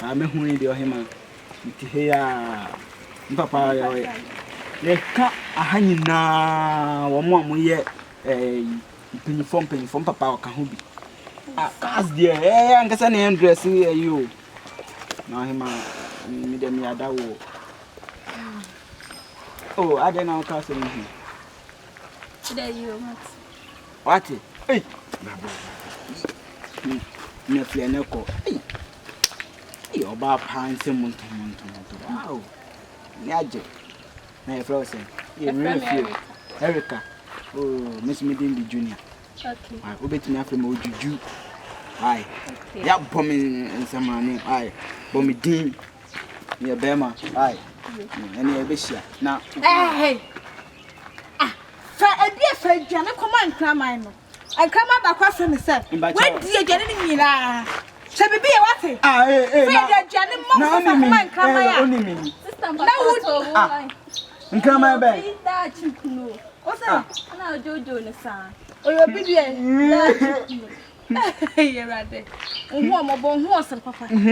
I'm a honey, dear him. Here, Papa, they can't a hanging now. 1 more yet a penny from Papa Kahubi. As dear, I'm going to dress you. Now, him, Madame Yadawo. Oh, I don't know, cousin. There you what? Hey, Nephew, Neco. Hey, about pines and Monto. Wow, Naja. My frozen. Erica. Oh, Miss Medindi Junior. Okay. I obey me after Moju. Aye. Yap bombing and some money. Aye. Bomby Dean. Near Bema. Aye. Any Abisha. Now, hey. A dear friend, Janet, come on, Cramine. I come up across from myself. Where do you get any? Shall we be a what? Ah, eh, Janet, Mamma, come on, Sister, and come my bed. That you know. What's that? Now, Jojo in the sun. Oh, you're busy. You're right there. One more bone horse and papa. Come on,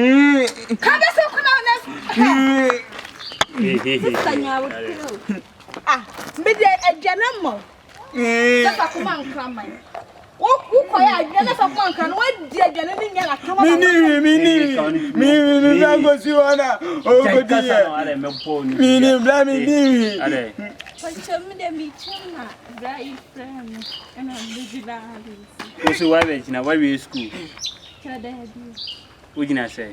ah, but a general. Come on, Cramine. Who quiet, Jennifer Monk, and what dear Jennifer come on? Me, I was you on over dear. Me, blaming me. But tell me that me, very friend, and I'm busy. What's the way now? Why we school? What can I say?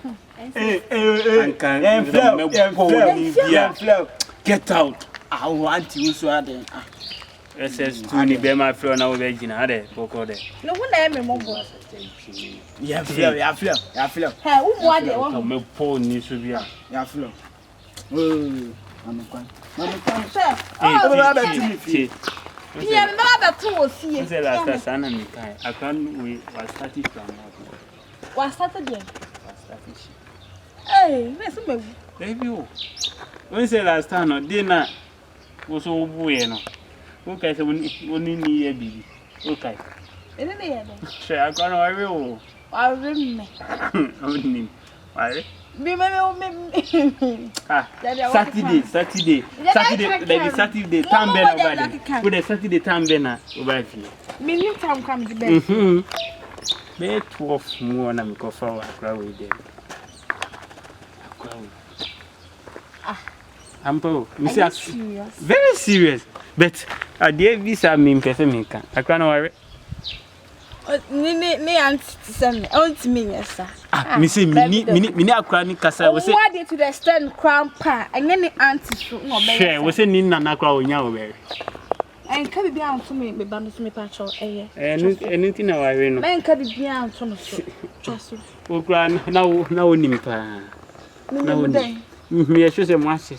Get out. I want you so hard. SS to the Bema floor now, Virginia. No one ever more. Yeah, flow. Hey, what my poor news to be a flow. Oh, I'm a sir. Yeah, Mother told see it. Last son and I can't we was started from what started again? Hey, listen, baby. When say last time or dinner was so bueno. Okay, so when near baby. Okay. Sure, I can't I will. I remember. Why? Saturday, time banner with a Saturday time banner over here. Million time comes to bed. May 12 more and I'm going to cry with them. Ampo, very serious, but I dare visa me in Pesamica. I can't worry. Me and send to me, yes, sir. Missy, me, a chronic cassa was added to the stand crown pa, and any auntie was in Nanaka in Yahweh. And can be down to me, be bundles me patch or a anything I know. Man can be down to me. Just oh, grand now, Nimpa. No day. Me, I should say, Master,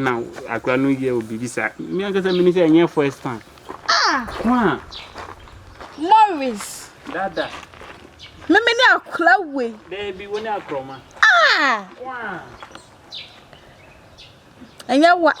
now, I can't know you will be beside me. I got a minute and year first time. Ah, Morris. Dada. Me now, Chloe. Baby, when I chroma. Ah, and you what?